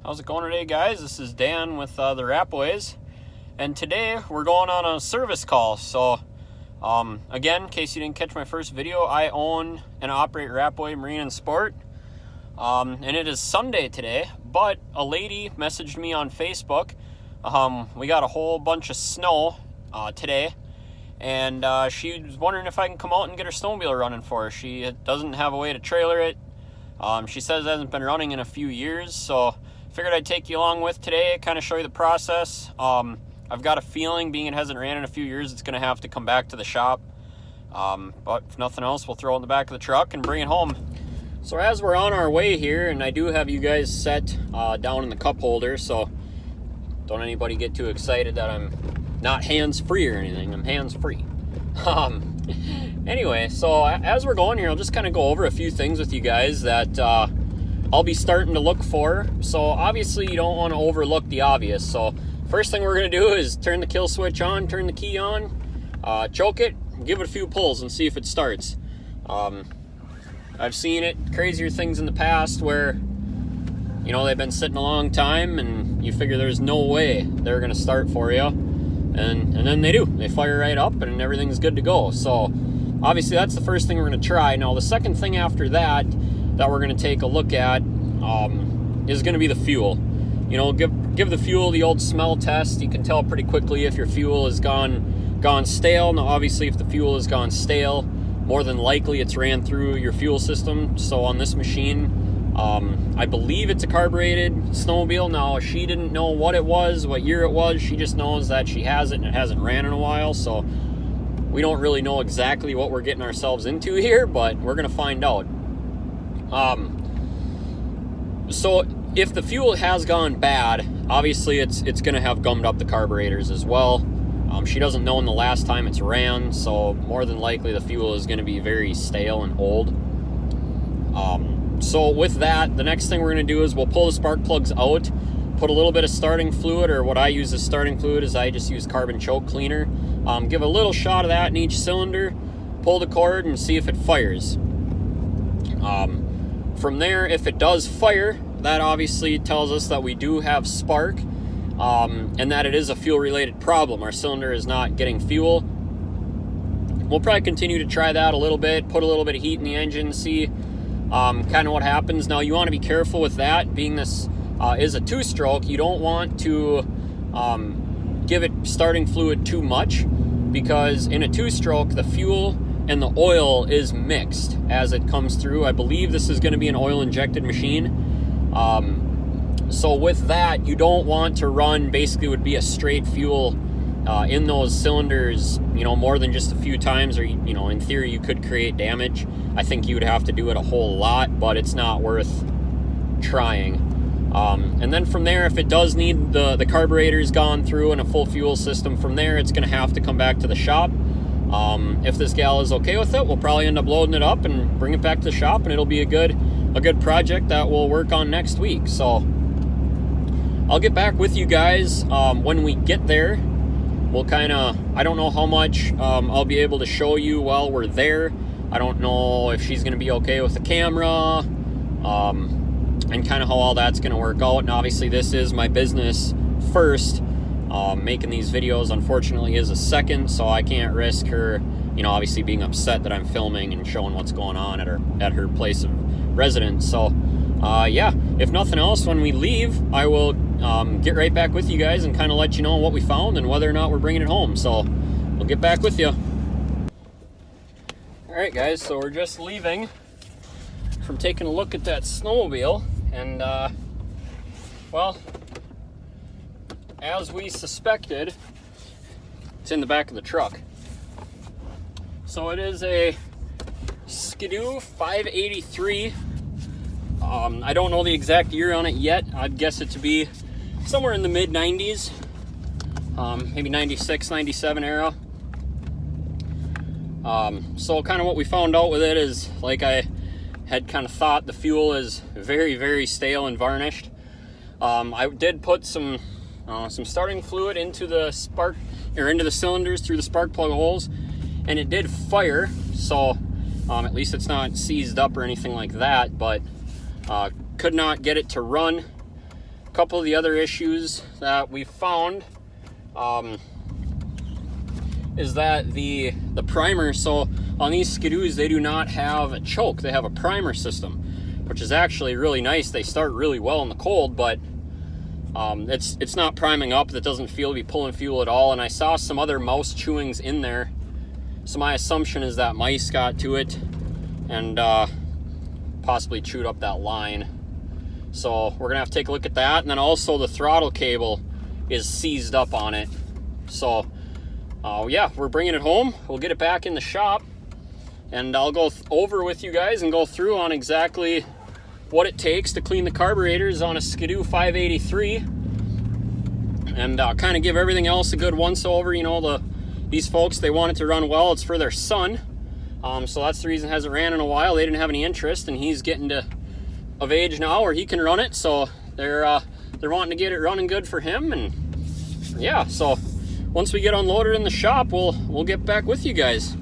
How's it going today, guys? This is Dan with the Rapways, and today we're going on a service call. So again, in case you didn't catch my first video, I own and operate Rapway Marine and Sport, and it is Sunday today, but a lady messaged me on Facebook. We got a whole bunch of snow today, and she was wondering if I can come out and get her snowmobile running for her. She doesn't have a way to trailer it. She says it hasn't been running in a few years, so figured I'd take you along with today, kind of show you the process. I've got a feeling, being it hasn't ran in a few years, it's going to have to come back to the shop. But if nothing else, we'll throw it in the back of the truck and bring it home. So as we're on our way here, and I do have you guys set down in the cup holder, so don't anybody get too excited that I'm not hands-free or anything. I'm hands-free. Anyway, so as we're going here, I'll just kind of go over a few things with you guys that I'll be starting to look for. So obviously you don't want to overlook the obvious. So first thing we're going to do is turn the kill switch on, turn the key on, choke it, give it a few pulls and see if it starts. I've seen it, crazier things in the past where, you know, they've been sitting a long time and you figure there's no way they're going to start for you. And then they do. They fire right up and everything's good to go. So obviously that's the first thing we're going to try. Now the second thing after that we're going to take a look at is going to be the fuel. You know, give the fuel the old smell test. You can tell pretty quickly if your fuel has gone stale. Now obviously if the fuel has gone stale, more than likely it's ran through your fuel system. So on this machine, I believe it's a carbureted snowmobile. Now she didn't know what it was, what year it was. She just knows that she has it and it hasn't ran in a while. So we don't really know exactly what we're getting ourselves into here, but we're going to find out. So if the fuel has gone bad, obviously it's going to have gummed up the carburetors as well. She doesn't know when the last time it's ran, so more than likely the fuel is going to be very stale and old. So with that, the next thing we're going to do is we'll pull the spark plugs out, put a little bit of starting fluid, or what I use as starting fluid is I just use carbon choke cleaner. Give a little shot of that in each cylinder, pull the cord and see if it fires. From there, if it does fire, that obviously tells us that we do have spark, and that it is a fuel-related problem. Our cylinder is not getting fuel. We'll probably continue to try that a little bit, put a little bit of heat in the engine, see kind of what happens. Now you want to be careful with that, being this is a two-stroke. You don't want to give it starting fluid too much, because in a two-stroke the fuel and the oil is mixed as it comes through. I believe this is going to be an oil injected machine. So with that, you don't want to run, basically would be a straight fuel in those cylinders, you know, more than just a few times, or, you know, in theory you could create damage. I think you would have to do it a whole lot, but it's not worth trying. And then from there, if it does need the carburetors gone through and a full fuel system, from there it's going to have to come back to the shop. If this gal is okay with it, we'll probably end up loading it up and bring it back to the shop, and it'll be a good project that we'll work on next week. So I'll get back with you guys when we get there. We'll kind of, I don't know how much I'll be able to show you while we're there. I don't know if she's going to be okay with the camera, and kind of how all that's going to work out. And obviously this is my business first. Making these videos, unfortunately, is a second, so I can't risk her, you know, obviously being upset that I'm filming and showing what's going on at her place of residence. So yeah, if nothing else, when we leave, I will get right back with you guys and kind of let you know what we found and whether or not we're bringing it home. So we'll get back with you. All right, guys, so we're just leaving from taking a look at that snowmobile, and well, as we suspected, it's in the back of the truck. So it is a Skidoo 583. I don't know the exact year on it yet. I'd guess it to be somewhere in the mid-90s, maybe 96, 97 era. So kind of what we found out with it is, like I had kind of thought, the fuel is very, very stale and varnished. I did put some starting fluid into the into the cylinders through the spark plug holes, and it did fire. So at least it's not seized up or anything like that, but could not get it to run. A couple of the other issues that we found is that the primer, so on these Ski-Doos, they do not have a choke, they have a primer system, which is actually really nice. They start really well in the cold, but it's not priming up. That doesn't feel to be pulling fuel at all. And I saw some other mouse chewings in there, so my assumption is that mice got to it and possibly chewed up that line. So we're gonna have to take a look at that. And then also the throttle cable is seized up on it. So yeah, we're bringing it home. We'll get it back in the shop, and I'll go over with you guys and go through on exactly what it takes to clean the carburetors on a Ski-Doo 583, and kind of give everything else a good once over. You know, these folks, they want it to run well. It's for their son, so that's the reason it hasn't ran in a while. They didn't have any interest, and he's getting of age now where he can run it, so they're wanting to get it running good for him. And yeah, so once we get unloaded in the shop, we'll get back with you guys.